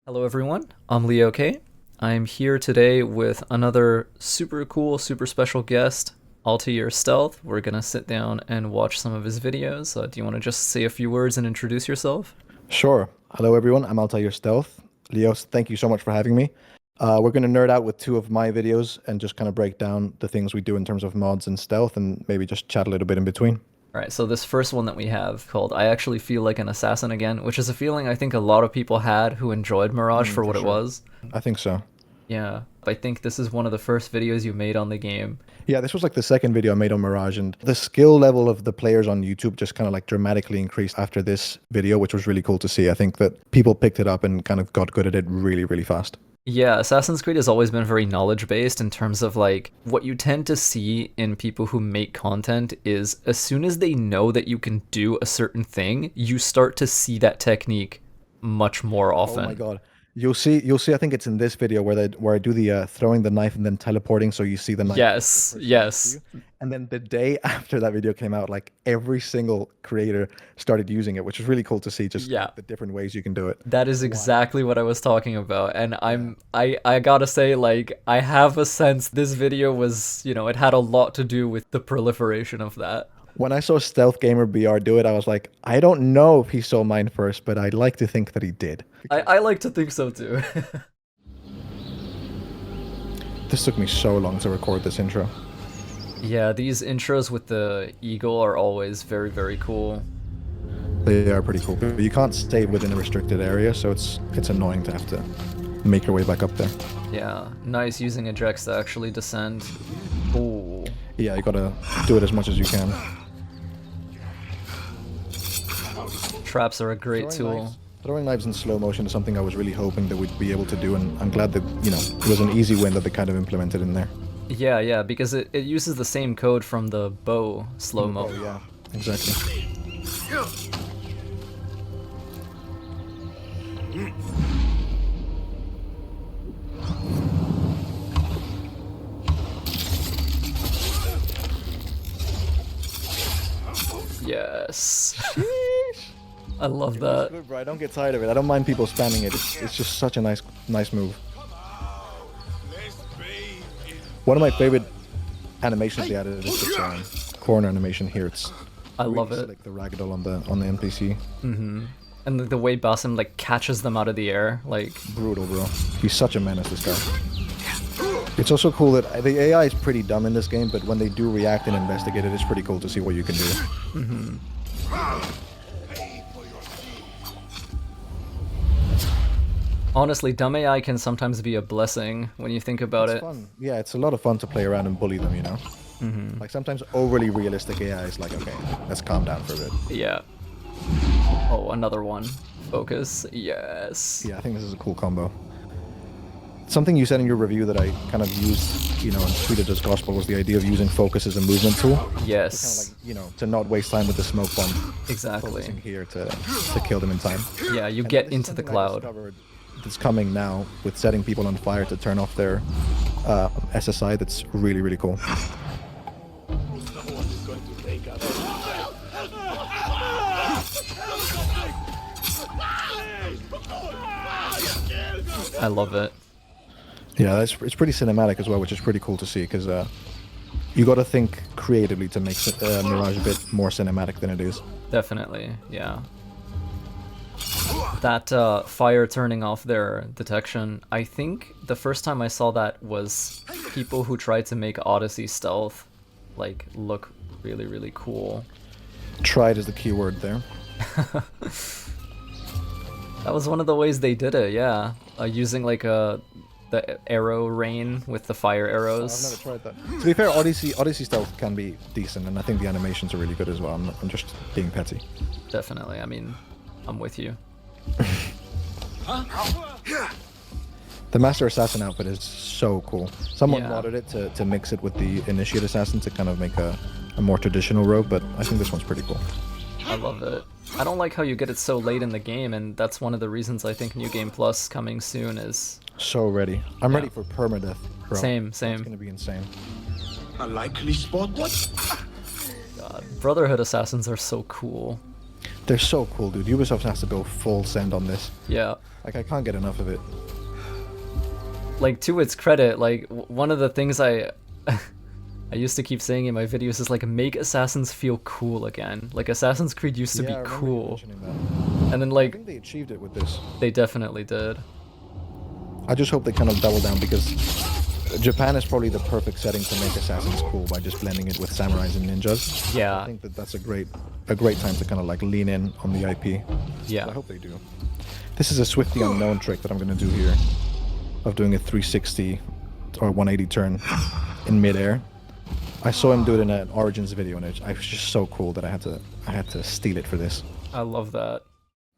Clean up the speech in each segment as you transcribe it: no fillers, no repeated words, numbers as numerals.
Hello everyone, I'm LeoK. I'm here today with another super cool, super special guest, AltairStealth. We're gonna sit down and watch some of his videos. Do you want to just say a few words and introduce yourself? Sure. Hello, everyone. I'm AltairStealth. Leo, thank you so much for having me. We're going to nerd out with two of my videos and just kind of break down the things we do in terms of mods and stealth and maybe just chat a little bit in between. Alright, so this first one that we have called I Actually Feel Like an Assassin Again, which is a feeling I think a lot of people had who enjoyed Mirage for what it was. I think so. Yeah, I think this is one of the first videos you made on the game. Yeah, this was like the second video I made on Mirage, and the skill level of the players on YouTube just kind of like dramatically increased after this video, which was really cool to see. I think that people picked it up and kind of got good at it really, really fast. Yeah, Assassin's Creed has always been very knowledge-based in terms of like what you tend to see in people who make content is as soon as they know that you can do a certain thing, you start to see that technique much more often. Oh my god. You'll see I think it's in this video where I do the throwing the knife and then teleporting so you see the knife. Yes, yes. And then the day after that video came out, like every single creator started using it, which is really cool to see just Yeah. the different ways you can do it. That is exactly what I was talking about. And I gotta say, like, I have a sense this video was, it had a lot to do with the proliferation of that. When I saw Stealth Gamer BR do it, I was like, I don't know if he saw mine first, but I'd like to think that he did. I like to think so too. This took me so long to record this intro. Yeah, these intros with the eagle are always very, very cool. They are pretty cool, but you can't stay within a restricted area, so it's annoying to have to make your way back up there. Yeah, nice using ejects to actually descend. Ooh. Yeah, you gotta do it as much as you can. Traps are a great tool. Throwing knives in slow motion is something I was really hoping that we'd be able to do, and I'm glad that, it was an easy win that they kind of implemented in there. Yeah, because it uses the same code from the bow SlowMo. Oh, yeah, exactly. Yes. I love that. Good, bro. I don't get tired of it. I don't mind people spamming it. It's just such a nice move. One of my favorite animations they added is this corner animation here. I love it. Like the ragdoll on the NPC. Mm-hmm. And the way Basim like catches them out of the air, like brutal, bro. He's such a menace, this guy. It's also cool that the AI is pretty dumb in this game, but when they do react and investigate it, it's pretty cool to see what you can do. Mm-hmm. Honestly, dumb AI can sometimes be a blessing when you think about it. Fun. Yeah, it's a lot of fun to play around and bully them, Mm-hmm. Like sometimes overly realistic AI is like, okay, let's calm down for a bit. Yeah. Oh, another one. Focus. Yes. Yeah, I think this is a cool combo. Something you said in your review that I kind of used, and tweeted as gospel was the idea of using focus as a movement tool. Yes. Kind of like, to not waste time with the smoke bomb. Exactly. Focusing here to kill them in time. Yeah, you get into the cloud. That's coming now with setting people on fire to turn off their SSI. That's really, really cool. I love it. Yeah, it's pretty cinematic as well, which is pretty cool to see, because you got to think creatively to make Mirage a bit more cinematic than it is. Definitely, yeah. That fire turning off their detection, I think the first time I saw that was people who tried to make Odyssey stealth like look really, really cool. Tried is the key word there. That was one of the ways they did it, yeah. Using like the arrow rain with the fire arrows. I've never tried that. To be fair, Odyssey stealth can be decent, and I think the animations are really good as well. I'm just being petty. Definitely, I mean, I'm with you. The Master Assassin outfit is so cool. Someone Yeah. modded it to mix it with the Initiate Assassin to kind of make a more traditional rogue, but I think this one's pretty cool. I love it. I don't like how you get it so late in the game, and that's one of the reasons I think New Game Plus coming soon is... So ready. I'm ready for permadeath, bro. Same. It's gonna be insane. A likely spot? What? God, Brotherhood Assassins are so cool. They're so cool, dude. Ubisoft has to go full send on this. Yeah. Like, I can't get enough of it. Like, to its credit, like, one of the things I used to keep saying in my videos is like, make assassins feel cool again. Like, Assassin's Creed used to Yeah, I be remember you cool, mentioning that. and then I like think they achieved it with this. they definitely did. I just hope they kind of double down, because Japan is probably the perfect setting to make assassins cool by just blending it with samurais and ninjas. Yeah. I think that's a great time to kind of like lean in on the IP. Yeah. So I hope they do. This is a Swifty unknown trick that I'm gonna do here, of doing a 360 or 180 turn in midair. I saw him do it in an Origins video, and it was just so cool that I had to steal it for this. I love that.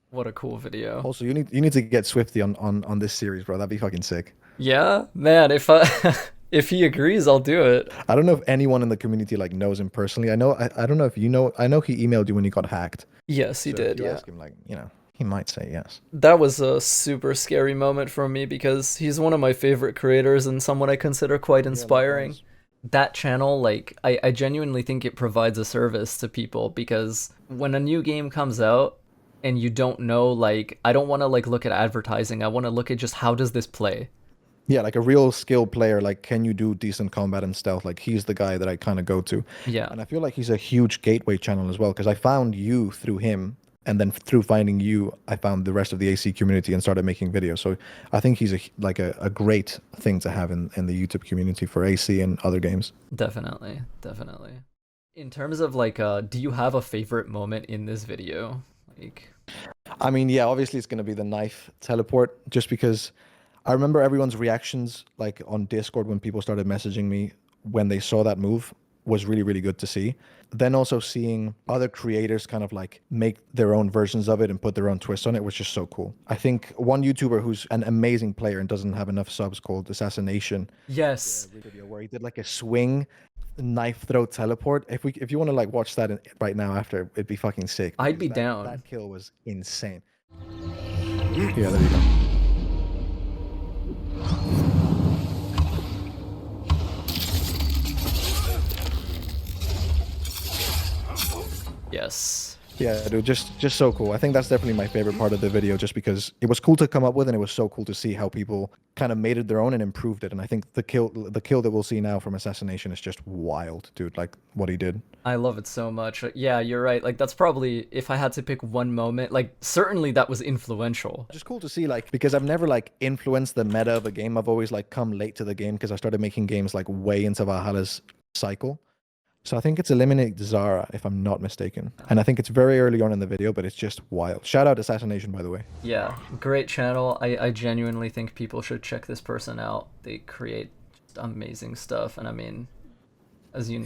What a cool video. Also, you need to get Swifty on this series, bro. That'd be fucking sick. Yeah, man, if if he agrees, I'll do it. I don't know if anyone in the community like knows him personally. I don't know if you know. I know he emailed you when he got hacked. Yes, he So did. if you Yeah. ask him, like, you know, he might say yes. That was a super scary moment for me because he's one of my favorite creators and someone I consider quite inspiring. That channel, like, I genuinely think it provides a service to people, because when a new game comes out and you don't know, like, I don't want to like look at advertising. I want to look at just how does this play. Yeah, like a real skilled player, like, can you do decent combat and stealth? Like, he's the guy that I kind of go to. Yeah. And I feel like he's a huge gateway channel as well, because I found you through him, and then through finding you, I found the rest of the AC community and started making videos. So I think he's a great thing to have in the YouTube community for AC and other games. Definitely, definitely. In terms of like, do you have a favorite moment in this video? Like, I mean, yeah, obviously it's going to be the knife teleport, just because I remember everyone's reactions, like on Discord when people started messaging me when they saw that move, was really, really good to see. Then also seeing other creators kind of like make their own versions of it and put their own twist on it was just so cool. I think one YouTuber who's an amazing player and doesn't have enough subs, called AssassiNation, yes. video where he did like a swing knife throw teleport. If you want to like watch that right now after, it'd be fucking sick. I'd be That- down. That kill was insane. Yeah, there you go. Yes. Yeah, dude, just so cool. I think that's definitely my favorite part of the video, just because it was cool to come up with, and it was so cool to see how people kind of made it their own and improved it. And I think the kill that we'll see now from AssassiNation is just wild, dude. Like what he did. I love it so much. Yeah, you're right. Like, that's probably, if I had to pick one moment, like, certainly that was influential. Just cool to see, like, because I've never like influenced the meta of a game. I've always like come late to the game, because I started making games like way into Valhalla's cycle. So I think it's Eliminate Zara, if I'm not mistaken. And I think it's very early on in the video, but it's just wild. Shout out AssassiNation, by the way. Yeah, great channel. I genuinely think people should check this person out. They create just amazing stuff, and I mean, as you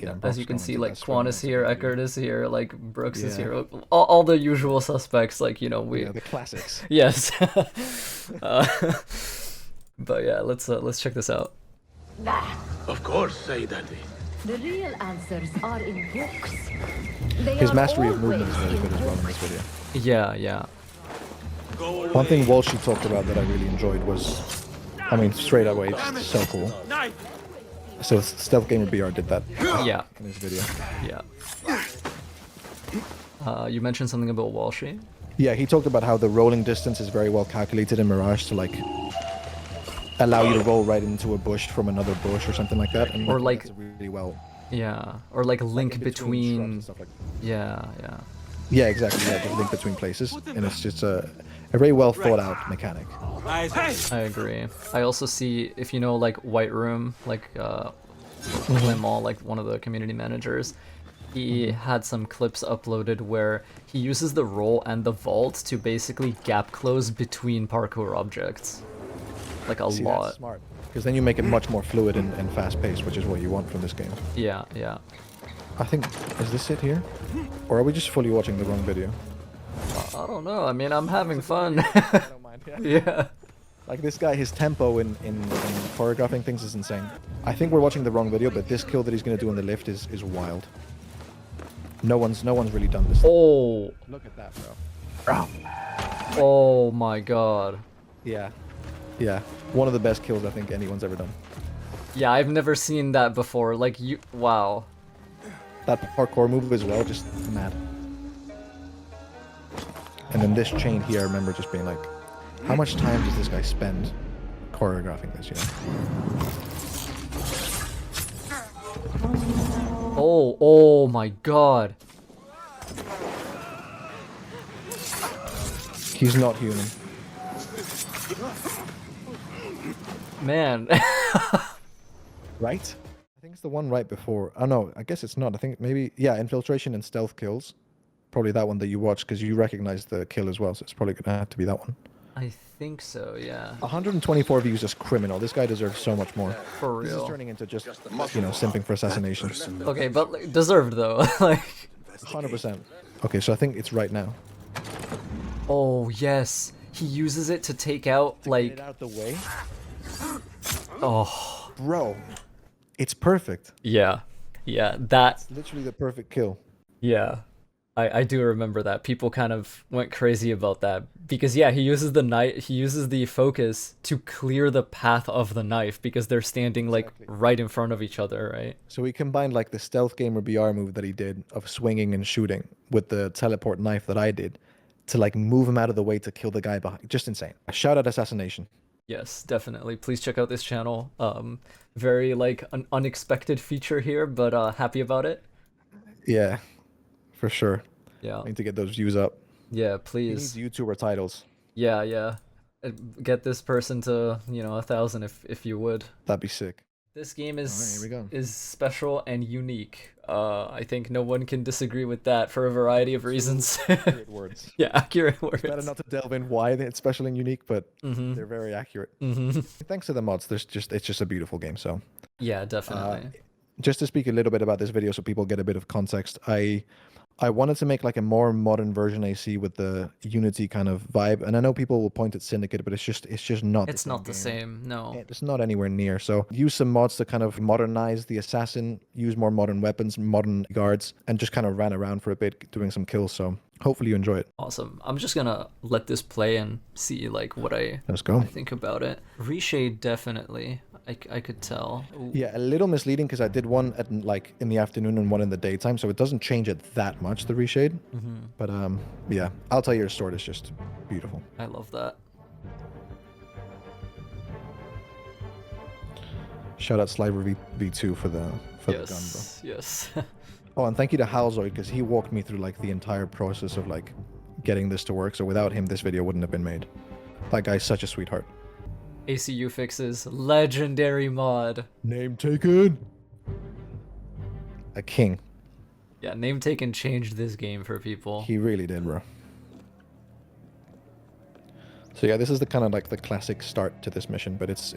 can see, like, Quan is here, Eckert is here, like Brooks is here, all the usual suspects. Like, you know, The classics. Yes. But yeah, let's check this out. Of course, say daddy. The real answers are in books. His mastery of movement is very good as well in this video. Yeah. One thing Walshy talked about that I really enjoyed was, I mean, straight away, it's so cool. So Stealth Gamer BR did that Yeah. in his video. Yeah. You mentioned something about Walshy. Yeah, he talked about how the rolling distance is very well calculated in Mirage to like allow you to roll right into a bush from another bush or something like that. And Or like- that's really well. Yeah, or like link in shrubs between. and stuff like that. Yeah. Yeah, exactly. Yeah, just link between places, and it's just a very well thought out mechanic. I agree. I also see, if you know, like, White Room, like Clement, like one of the community managers, he had some clips uploaded where he uses the roll and the vault to basically gap close between parkour objects. Like a See, lot. that's smart. Because then you make it much more fluid and fast paced, which is what you want from this game. Yeah. I think, is this it here? Or are we just fully watching the wrong video? I don't know. I mean, I'm having fun. I don't mind. Yeah. Like this guy, his tempo in choreographing things is insane. I think we're watching the wrong video, but this kill that he's gonna do in the lift is wild. No one's really done this. Oh. Look at that, bro. Oh my god. Yeah. Yeah. One of the best kills I think anyone's ever done. Yeah, I've never seen that before. Like, you. Wow. That parkour move as well, just mad. And then this chain here, I remember just being like, How much time does this guy spend choreographing this, you know? Oh my god. He's not human. Man. Right? I think it's the one right before. Oh no, I guess it's not. I think maybe, yeah, infiltration and stealth kills. Probably that one that you watched because you recognize the kill as well, so it's probably gonna have to be that one. I think so, yeah. 124 views is criminal. This guy deserves so much more. For This is real. turning into just, you know, simping for assassination. Okay, but like, deserved though. Like 100%. Okay, so I think it's right now. oh yes. He uses it to take out Get like it out the way. oh Bro, it's perfect. yeah. Yeah, that It's literally the perfect kill. yeah. I do remember that. People kind of went crazy about that because yeah, he uses the focus to clear the path of the knife because they're standing like right in front of each other, right? So we combined like the stealth gamer BR move that he did of swinging and shooting with the teleport knife that I did to like move him out of the way to kill the guy behind. Just insane. Shout out AssassiNation. Yes, definitely. Please check out this channel. Very like an unexpected feature here, but happy about it. Yeah, for sure. Yeah. I need to get those views up. Yeah, He needs please. YouTuber titles. Yeah. Get this person to, 1,000 if you would. That'd be sick. This game Alright, here we go. is special and unique. I think no one can disagree with that for a variety of reasons. Accurate words. Yeah, accurate words. Better not to delve in why it's special and unique, but Mm-hmm. they're very accurate. Mm-hmm. Thanks to the mods, it's just a beautiful game. So Yeah, definitely. just to speak a little bit about this video so people get a bit of context, I wanted to make like a more modern version AC with the Unity kind of vibe, and I know people will point at Syndicate, but it's just not. It's not the same. No. It's not anywhere near. So use some mods to kind of modernize the assassin, use more modern weapons, modern guards, and just kind of ran around for a bit doing some kills. So hopefully you enjoy it. Awesome. I'm just gonna let this play and see like what I Let's go. think about it. Reshade definitely. I could tell. Ooh. Yeah, a little misleading because I did one at like in the afternoon and one in the daytime, so it doesn't change it that much, the reshade. Mm-hmm. But yeah, AltairStealth sword is just beautiful. I love that. Shout out Sliver V2 for the gun, bro. Yes. Oh, and thank you to Halzoid because he walked me through like the entire process of like getting this to work. So without him, this video wouldn't have been made. That guy's such a sweetheart. ACU fixes legendary mod. NameTaken. A king. Yeah, NameTaken changed this game for people. He really did, bro. So yeah, this is the kind of like the classic start to this mission, but it's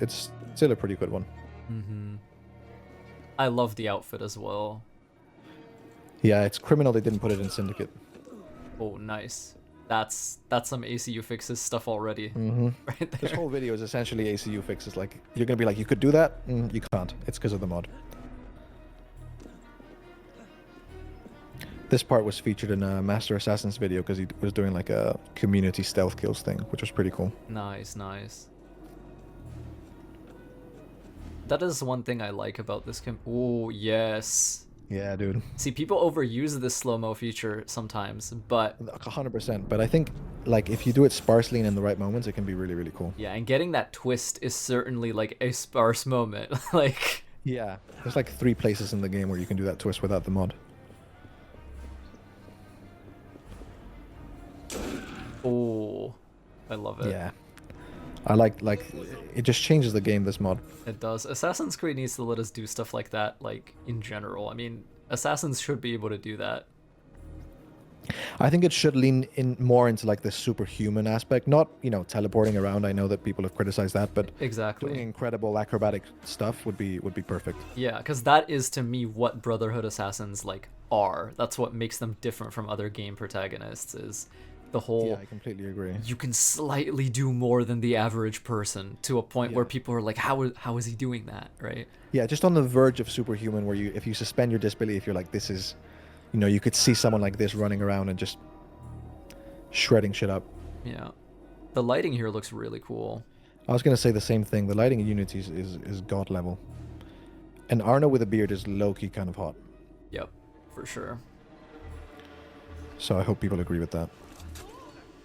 still a pretty good one. Mm-hmm. I love the outfit as well. Yeah, it's criminal they didn't put it in Syndicate. Oh, nice. That's some ACU fixes stuff already. Mm-hmm. Right This there. whole video is essentially ACU fixes. Like, you're gonna be like, you could do that? You can't. It's because of the mod. This part was featured in a Master Assassin's video because he was doing like a community stealth kills thing, which was pretty cool. Nice. That is one thing I like about this oh, yes. Yeah, dude. See, people overuse this slow-mo feature sometimes, but 100%. But I think, like, if you do it sparsely and in the right moments, it can be really, really cool. yeah, and getting that twist is certainly like a sparse moment. Like, Yeah. There's like 3 places in the game where you can do that twist without the mod. oh, I love it. Yeah. I like, it just changes the game, this mod. It does. Assassin's Creed needs to let us do stuff like that, like, in general. I mean, Assassins should be able to do that. I think it should lean in more into like the superhuman aspect, not, you know, teleporting around. I know that people have criticized that, but Exactly. doing incredible acrobatic stuff would be perfect. Yeah, because that is to me what Brotherhood Assassins like are. That's what makes them different from other game protagonists. Is the whole Yeah, I completely agree. you can slightly do more than the average person to a point where people are like, how is he doing that, right? Yeah, just on the verge of superhuman, where you, if you suspend your disbelief, you're like, this is, you know, you could see someone like this running around and just shredding shit up. Yeah, the lighting here looks really cool. I was gonna say the same thing. The lighting in Unity is god level, and Arno with a beard is low-key kind of hot. Yep, for sure. So I hope people agree with that.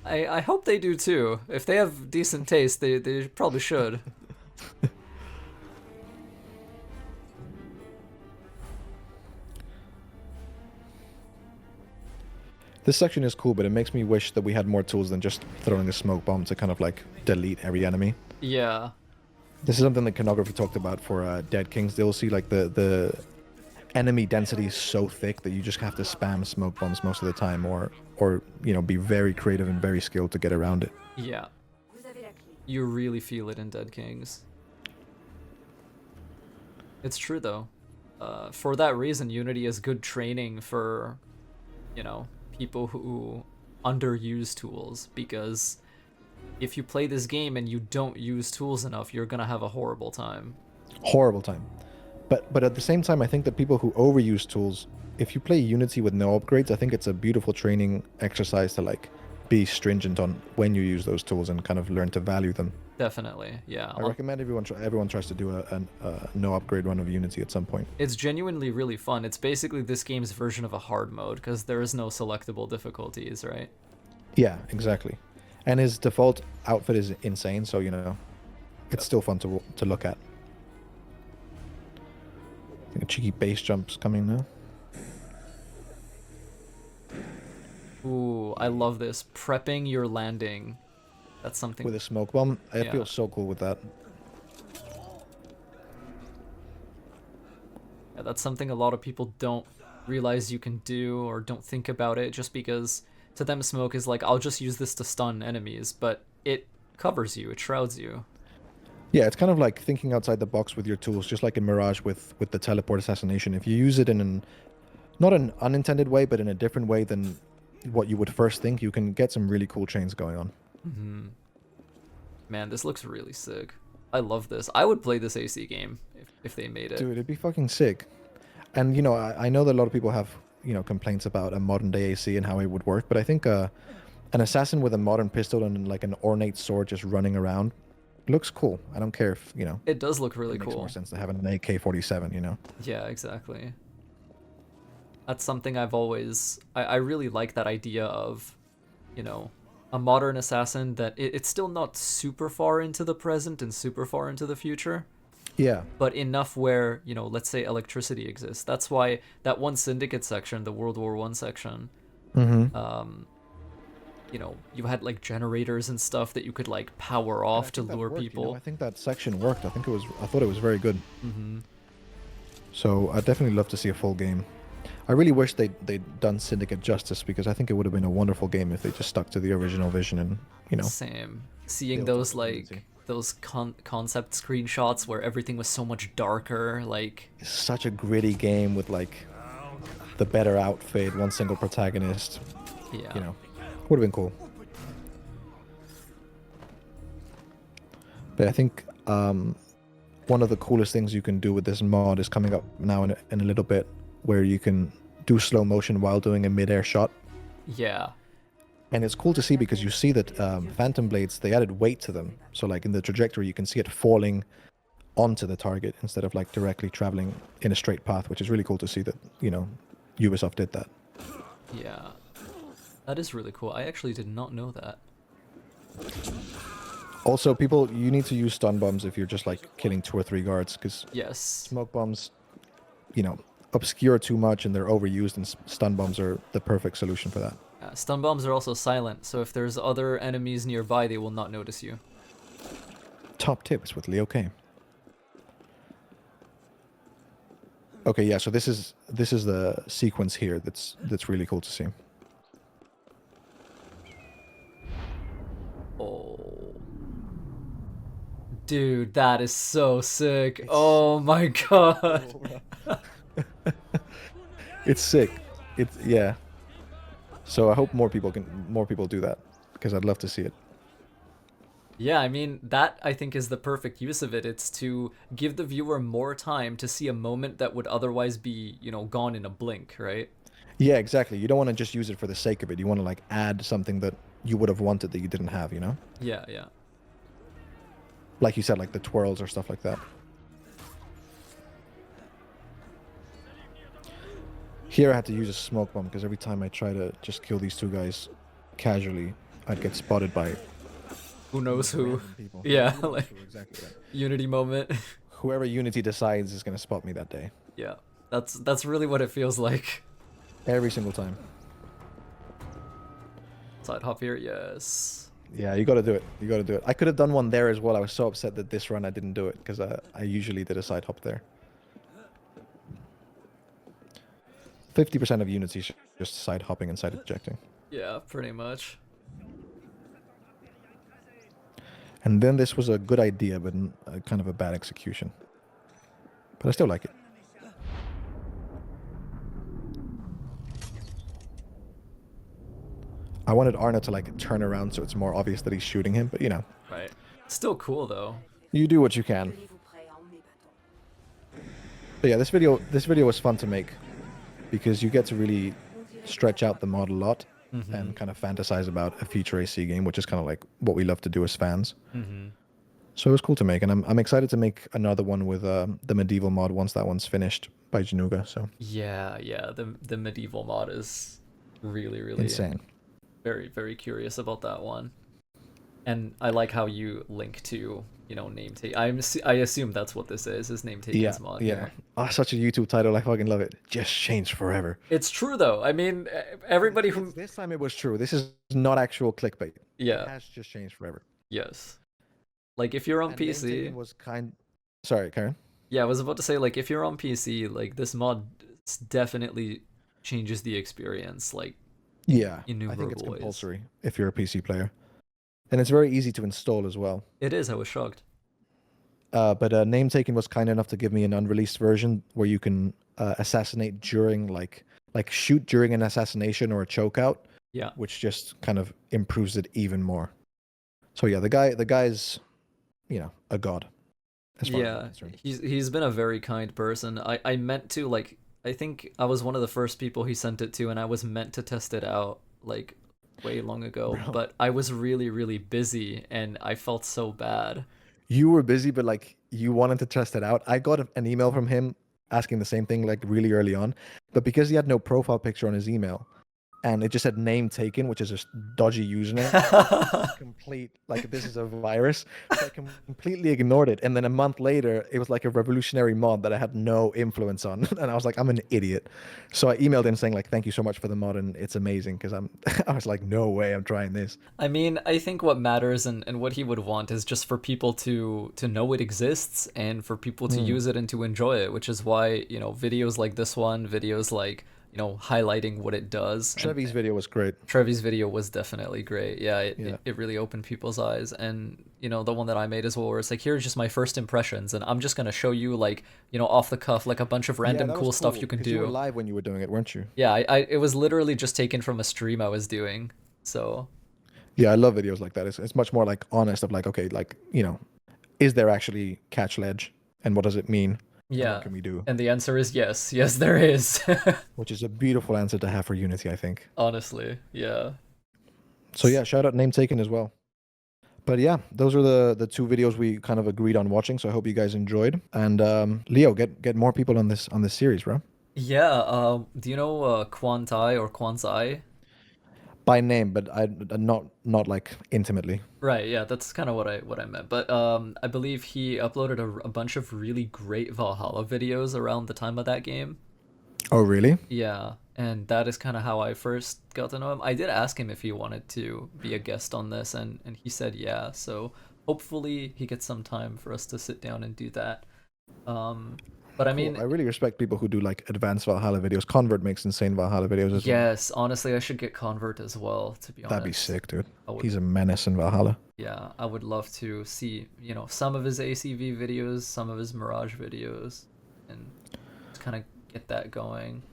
I hope they do too. If they have decent taste, they probably should. This section is cool, but it makes me wish that we had more tools than just throwing a smoke bomb to kind of like delete every enemy. Yeah. This is something that Chronography talked about for Dead Kings DLC. Like the enemy density is so thick that you just have to spam smoke bombs most of the time, or you know, be very creative and very skilled to get around it. Yeah. You really feel it in Dead Kings. It's true though. For that reason, Unity is good training for, you know, people who underuse tools, because if you play this game and you don't use tools enough, you're gonna have a horrible time. Horrible time. But at the same time, I think that people who overuse tools, if you play Unity with no upgrades, I think it's a beautiful training exercise to like be stringent on when you use those tools and kind of learn to value them. Definitely, yeah. I recommend everyone tries to do a no upgrade run of Unity at some point. It's genuinely really fun. It's basically this game's version of a hard mode, because there is no selectable difficulties, right? Yeah, exactly. And his default outfit is insane, so you know, it's still fun to look at. I think a cheeky base jump's coming now. Ooh, I love this. Prepping your landing. That's something. With a smoke bomb, I Yeah. feel so cool with that. Yeah, that's something a lot of people don't realize you can do, or don't think about it, just because to them smoke is like, I'll just use this to stun enemies, but it covers you, it shrouds you. Yeah, it's kind of like thinking outside the box with your tools, just like in Mirage with the teleport assassination. If you use it in not an unintended way, but in a different way than what you would first think, you can get some really cool chains going on. Mm-hmm. Man, this looks really sick. I love this. I would play this AC game if they made it. Dude, it'd be fucking sick. And, you know, I know that a lot of people have, you know, complaints about a modern day AC and how it would work, but I think an assassin with a modern pistol and like an ornate sword just running around looks cool. I don't care if, you know. It does look really it makes cool. more sense to have an AK-47, you know. Yeah, exactly. That's something I've always... I really like that idea of, you know, a modern assassin that it's still not super far into the present and super far into the future. Yeah. But enough where, you know, let's say electricity exists. That's why that one Syndicate section, the World War I section, you know, you had like generators and stuff that you could like power off to lure people. You know, I think that section worked. I thought it was very good. So I'd definitely love to see a full game. I really wish they'd done Syndicate justice, because I think it would have been a wonderful game if they just stuck to the original vision and, you know. Same. Seeing those like those concept screenshots where everything was so much darker, like It's such a gritty game with like the better outfit, one single protagonist. yeah. You know, would have been cool. But I think one of the coolest things you can do with this mod is coming up now in a little bit, where you can do slow motion while doing a mid-air shot. Yeah. And it's cool to see because you see that Phantom Blades, they added weight to them. So like in the trajectory, you can see it falling onto the target instead of like directly traveling in a straight path, which is really cool to see that, you know, Ubisoft did that. Yeah. That is really cool. I actually did not know that. Also, people, you need to use stun bombs if you're just like killing 2 or 3 guards, because Yes. smoke bombs, you know, obscure too much and they're overused, and stun bombs are the perfect solution for that. Stun bombs are also silent, so if there's other enemies nearby, they will not notice you. Top tips with LeoK. Okay, yeah, so this is the sequence here that's really cool to see. Oh. Dude, that is so sick. Oh my god. It's sick. Yeah. So I hope more people do that, because I'd love to see it. Yeah, I mean, that I think is the perfect use of it. It's to give the viewer more time to see a moment that would otherwise be, you know, gone in a blink, right? Yeah, exactly. You don't want to just use it for the sake of it. You want to like add something that you would have wanted that you didn't have, you know? Yeah, yeah. Like you said, like the twirls or stuff like that. Here I had to use a smoke bomb because every time I try to just kill these 2 guys casually, I'd get spotted by Who knows who? random people. Yeah, Who knows like who, exactly right. Unity moment. Whoever Unity decides is gonna spot me that day. Yeah, that's really what it feels like. Every single time. Side hop here, yes. Yeah, you gotta do it. You gotta do it. I could have done one there as well. I was so upset that this run I didn't do it because I usually did a side hop there. 50% of Unity is just side hopping and side ejecting. Yeah, pretty much. And then this was a good idea, but kind of a bad execution. But I still like it. I wanted Arna to like turn around so it's more obvious that he's shooting him, but you know. Right. Still cool though. You do what you can. But yeah, this video was fun to make because you get to really stretch out the mod a lot and kind of fantasize about a future AC game, which is kind of like what we love to do as fans. So it was cool to make, and I'm excited to make another one with the medieval mod once that one's finished by Januga. So Yeah, the medieval mod is really insane. Very, very curious about that one. And I like how you link to, you know, NameTaken. I assume that's what this is NameTaken's mod. Yeah. Oh, such a YouTube title. I fucking love it. Just change forever. It's true though. I mean, everybody who This time it was true. This is not actual clickbait. It yeah, has just changed forever. yes. Like if you're on And PC, NameTaken was Sorry, Karen. yeah, I was about to say like if you're on PC, like this mod definitely changes the experience. Like Yeah, I think innumerable it's ways. compulsory if you're a PC player. And it's very easy to install as well. It is. I was shocked. But NameTaken was kind enough to give me an unreleased version where you can assassinate during like shoot during an assassination or a chokeout, Yeah. which just kind of improves it even more. So yeah, the guy's, you know, a god. As far as I'm Yeah, concerned. he's been a very kind person. I meant to like I think I was one of the first people he sent it to, and I was meant to test it out like way long ago, Bro. but I was really busy and I felt so bad. You were busy, but like you wanted to test it out. I got an email from him asking the same thing like really early on, but because he had no profile picture on his email, and it just said NameTaken, which is a dodgy username. Complete, like this is a virus. So I completely ignored it, and then a month later, it was like a revolutionary mod that I had no influence on, and I was like, I'm an idiot. So I emailed him saying like, thank you so much for the mod, and it's amazing because I was like, no way, I'm trying this. I mean, I think what matters and what he would want is just for people to know it exists and for people to use it and to enjoy it, which is why, you know, videos like this one, videos like, you know, highlighting what it does. Trevi's video was great. Trevi's video was definitely great. Yeah, Yeah. it really opened people's eyes. And, you know, the one that I made as well, where it's like, here's just my first impressions, and I'm just going to show you, like, you know, off the cuff, like a bunch of random that was cool stuff you can 'cause You were do. live when you were doing it, weren't you? Yeah, it was literally just taken from a stream I was doing. So, Yeah, I love videos like that. It's much more like honest of like, okay, like, you know, is there actually catch ledge and what does it mean? And yeah. what can we do? And the answer is yes. Yes, there is. Which is a beautiful answer to have for Unity, I think. Honestly, yeah. So yeah, shout out NameTaken as well. But yeah, those are the two videos we kind of agreed on watching. So I hope you guys enjoyed. And Leo, get more people on this series, bro. Yeah, do you know Quantai or Quanzai? By name, but I not like intimately. Right, yeah, that's kind of what I meant. But I believe he uploaded a bunch of really great Valhalla videos around the time of that game. Oh really? Yeah, and that is kind of how I first got to know him. I did ask him if he wanted to be a guest on this, and he said yeah. So hopefully he gets some time for us to sit down and do that. But I mean, Cool. I really respect people who do like advanced Valhalla videos. Convert makes insane Valhalla videos as well. yes, honestly, I should get Convert as well, to be honest. That'd be sick, dude. I would- He's a menace in Valhalla. Yeah, I would love to see, you know, some of his ACV videos, some of his Mirage videos, and just kind of get that going.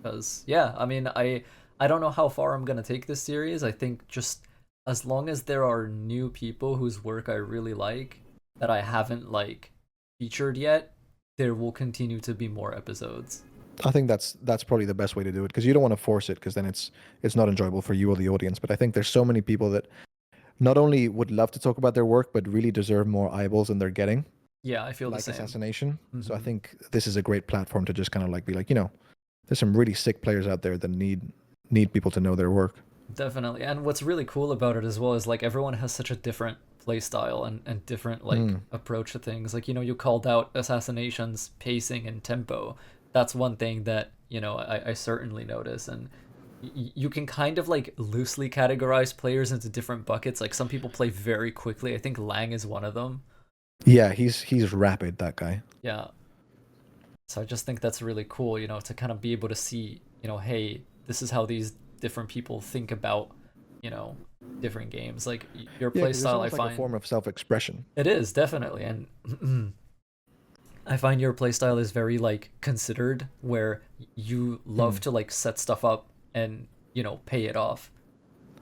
Because, yeah, I mean, I don't know how far I'm going to take this series. I think just as long as there are new people whose work I really like that I haven't, like, featured yet, there will continue to be more episodes. I think that's probably the best way to do it because you don't want to force it because then it's not enjoyable for you or the audience. But I think there's so many people that not only would love to talk about their work but really deserve more eyeballs than they're getting. Yeah, I feel Like the same. AssassiNation. So I Mhm. think this is a great platform to just kind of like be like, you know, there's some really sick players out there that need people to know their work. Definitely. And what's really cool about it as well is like everyone has such a different play style and different like approach to things. Like, you called out AssassiNation's pacing and tempo. That's one thing that, I certainly notice. And you can kind of like loosely categorize players into different buckets. Like some people play very quickly. I think Lang is one of them. Yeah, he's rapid, that guy. Yeah. So I just think that's really cool, to kind of be able to see, hey, this is how these different people think about, you know, different games. Like your Yeah, play 'cause it's style, I almost like a find form of self-expression. it is definitely, and I find your play style is very like considered, where you love to like set stuff up and pay it off.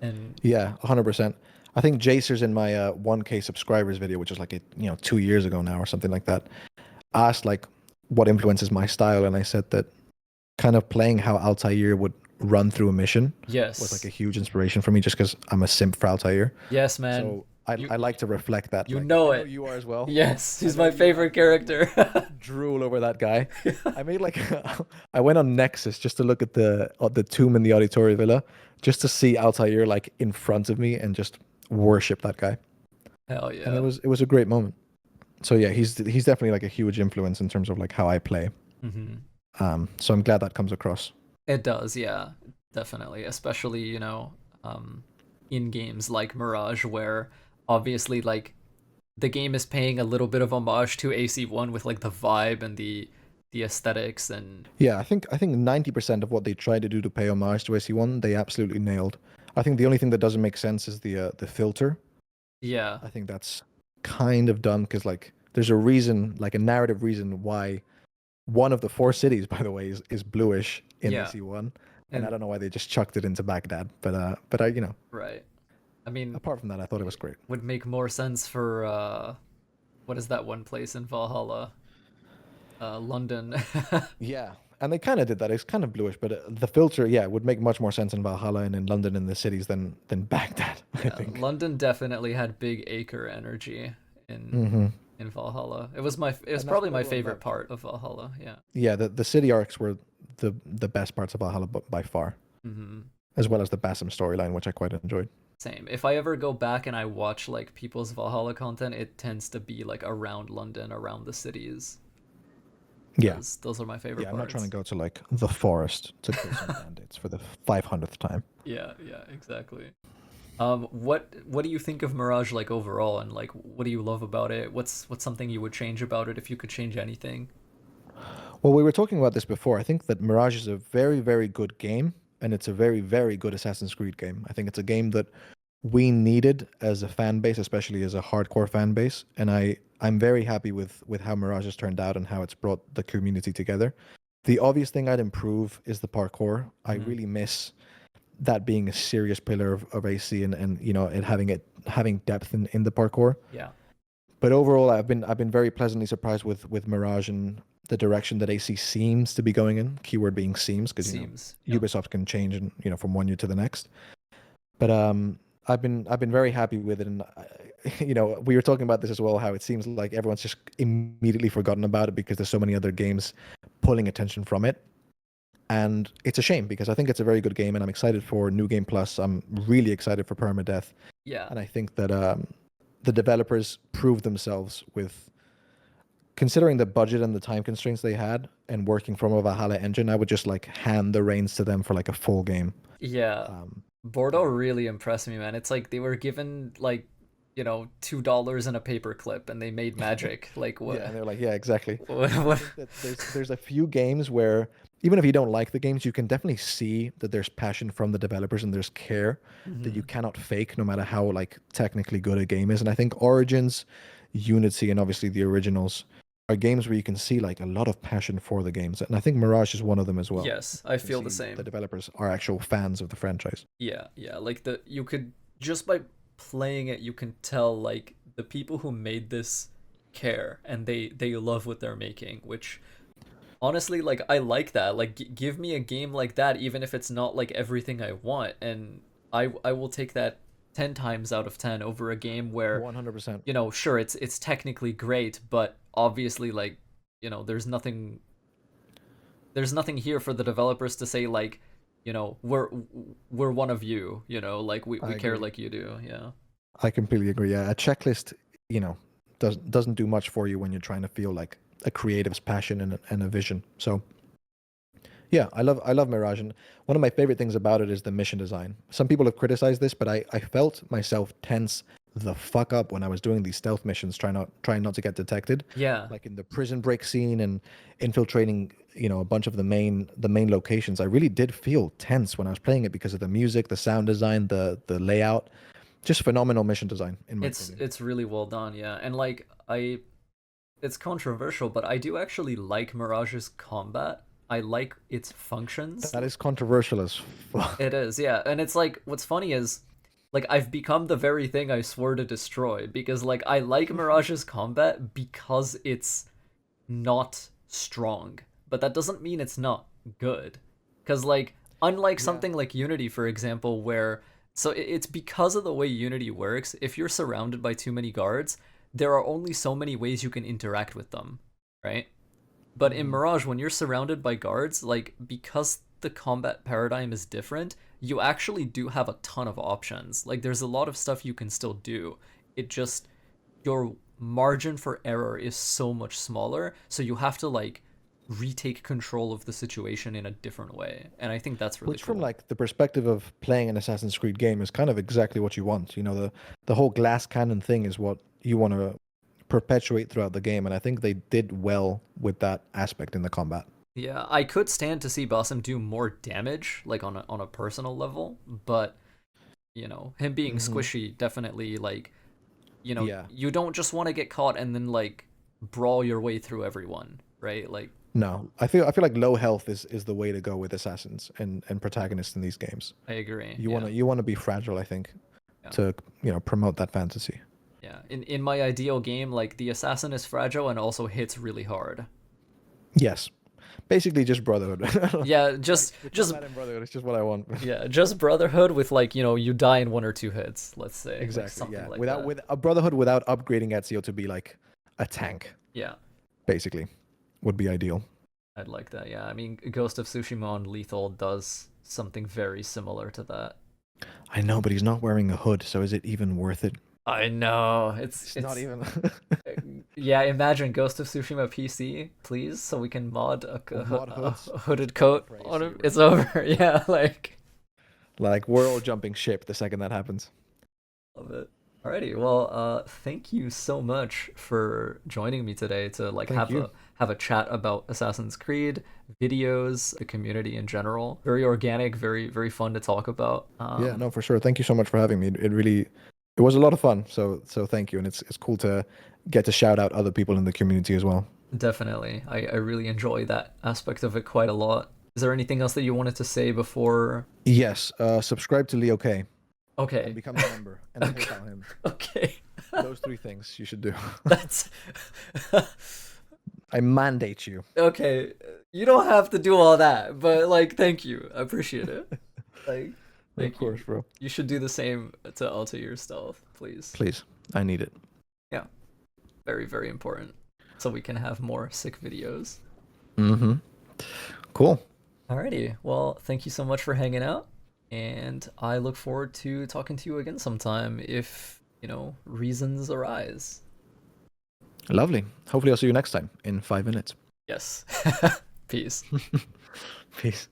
And Yeah, 100%. I think Jacer's in my 1K subscribers video, which is like 2 years ago now or something like that, asked like what influences my style, and I said that kind of playing how Altair would run through a mission yes, was like a huge inspiration for me, just because I'm a simp for Altair. yes, man, So I like to reflect that. you Like, know I know it. you are as well. Yes, I he's know my you favorite character. drool over that guy. I made like I went on Nexus just to look at the tomb in the Auditoria Villa, just to see Altair like in front of me and just worship that guy. Hell And yeah. it was a great moment. So yeah, he's definitely like a huge influence in terms of like how I play. So I'm glad that comes across. It does, yeah, definitely. Especially, in games like Mirage, where obviously like the game is paying a little bit of homage to AC1 with like the vibe and the aesthetics and Yeah, I think 90% of what they try to do to pay homage to AC1, they absolutely nailed. I think the only thing that doesn't make sense is the filter. yeah, I think that's kind of dumb because like there's a reason, like a narrative reason why one of the four cities, by the way, is bluish in yeah. AC1, and I And don't know why they just chucked it into Baghdad. But I right. I mean, apart from that, I thought it was great. would make more sense for what is that one place in Valhalla? London. Yeah, and they kind of did that. It's kind of bluish, but the filter, yeah, would make much more sense in Valhalla and in London and the cities than Baghdad. I Yeah, think. London definitely had big acre energy in Mm-hmm. in Valhalla. It was That's probably what my everyone favorite loved. part of Valhalla. Yeah. Yeah, the city arcs were the best parts of Valhalla by far, as well as the Basim storyline, which I quite enjoyed. Same. If I ever go back and I watch like people's Valhalla content, it tends to be like around London, around the cities. Yeah, Those are my favorite yeah. I'm not parts. trying to go to like the forest to kill some bandits for the 500th time. Yeah, yeah, exactly. What do you think of Mirage like overall, and like what do you love about it? What's something you would change about it if you could change anything? Well, we were talking about this before. I think that Mirage is a very, very good game, and it's a very, very good Assassin's Creed game. I think it's a game that we needed as a fan base, especially as a hardcore fan base. And I'm very happy with how Mirage has turned out and how it's brought the community together. The obvious thing I'd improve is the parkour. I really miss that being a serious pillar of AC and it having depth in the parkour. Yeah. But overall, I've been very pleasantly surprised with Mirage and the direction that AC seems to be going in. Keyword being seems, because Seems. Yeah. Ubisoft can change and from one year to the next. But I've been very happy with it, and we were talking about this as well. How it seems like everyone's just immediately forgotten about it because there's so many other games pulling attention from it. And it's a shame because I think it's a very good game, and I'm excited for New Game Plus. I'm really excited for Permadeath, Yeah. and I think that the developers proved themselves with considering the budget and the time constraints they had, and working from a Valhalla engine. I would just like hand the reins to them for like a full game. Yeah. Bordeaux really impressed me, man. It's like they were given like, $2 in a paperclip and they made magic. Like what? Yeah, and they're like, yeah, exactly. What? That there's a few games where even if you don't like the games, you can definitely see that there's passion from the developers and there's care that you cannot fake, no matter how like technically good a game is. And I think Origins, Unity, and obviously the originals are games where you can see like a lot of passion for the games. And I think Mirage is one of them as well. Yes, I You can feel the see same. The developers are actual fans of the franchise. Yeah, yeah. Like you could just by playing it, you can tell like the people who made this care and they love what they're making, which honestly, like I like that. Like give me a game like that, even if it's not like everything I want, and I will take that 10 times out of 10 over a game where 100%. sure it's technically great, but obviously like there's nothing here for the developers to say like you know, we're one of you, you know, like we I care agree. like you do. Yeah. I completely agree. Yeah, a checklist, you know, doesn't do much for you when you're trying to feel like a creative's passion and a vision. So yeah, I love Mirage, and one of my favorite things about it is the mission design. Some people have criticized this, but I felt myself tense the fuck up when I was doing these stealth missions, trying not to get detected. Yeah. Like in the prison break scene and infiltrating, you know, a bunch of the main locations. I really did feel tense when I was playing it because of the music, the sound design, the layout. Just phenomenal mission design, in my opinion. It's really well done, yeah. And like it's controversial, but I do actually like Mirage's combat. I like its functions. That is controversial as fuck. It is, yeah. And it's like what's funny is like I've become the very thing I swore to destroy because like I like Mirage's combat because it's not strong. But that doesn't mean it's not good. Cuz like unlike Yeah. something like Unity for example where so it's because of the way Unity works, if you're surrounded by too many guards, there are only so many ways you can interact with them, right? But in Mirage, when you're surrounded by guards, like because the combat paradigm is different, you actually do have a ton of options. Like there's a lot of stuff you can still do. It just your margin for error is so much smaller, so you have to like retake control of the situation in a different way. And I think that's really Which, from cool. like the perspective of playing an Assassin's Creed game, is kind of exactly what you want. You know, the whole glass cannon thing is what you want to perpetuate throughout the game, and I think they did well with that aspect in the combat. Yeah, I could stand to see Basim do more damage, like on a personal level, but you know, him being Hmm. squishy definitely like you know, Yeah. you don't just want to get caught and then like brawl your way through everyone, right? Like, No, I feel like low health is the way to go with assassins and protagonists in these games. I agree. You Yeah. wanna you wanna be fragile, I think, Yeah. to promote that fantasy. Yeah. In my ideal game, like the assassin is fragile and also hits really hard. Yes, basically just brotherhood. Yeah, Like the just combat in brotherhood is just what I want. yeah, just brotherhood with like, you know, you die in one or two hits, let's say. Like Exactly. something Yeah. like Without that. with a brotherhood without upgrading Ezio to be like a tank, Yeah. basically, would be ideal. I'd like that. Yeah. I mean, Ghost of Tsushima on Lethal does something very similar to that. I know, but he's not wearing a hood, so is it even worth it? I know. It's not even. Yeah, imagine Ghost of Tsushima PC, please, so we can mod Mod a hoods. hooded It's over coat for on AC, him. bro. It's over. Yeah, like Like we're all jumping ship the second that happens. love it. Alrighty, well, thank you so much for joining me today to like Thank you. have a chat about Assassin's Creed videos, the community in general. Very organic, very fun to talk about. Yeah, no, for sure. Thank you so much for having me. It really, it was a lot of fun. So thank you, and it's cool to get to shout out other people in the community as well. Definitely, I really enjoy that aspect of it quite a lot. Is there anything else that you wanted to say before? Yes, subscribe to LeoKRogue and Okay. become a member and Okay. PayPal him. Okay. Those three things you should do. That's I mandate you. okay. You don't have to do all that, but like, thank you. I appreciate it. Like, Of thank course, you. bro. You should do the same to AltairStealth, please. Please, I need it. Yeah, very important. So we can have more sick videos. Mm-hmm. Cool. Alrighty. Well, thank you so much for hanging out, and I look forward to talking to you again sometime if you know reasons arise. Lovely. Hopefully, I'll see you next time in 5 minutes. Yes. Peace. Peace.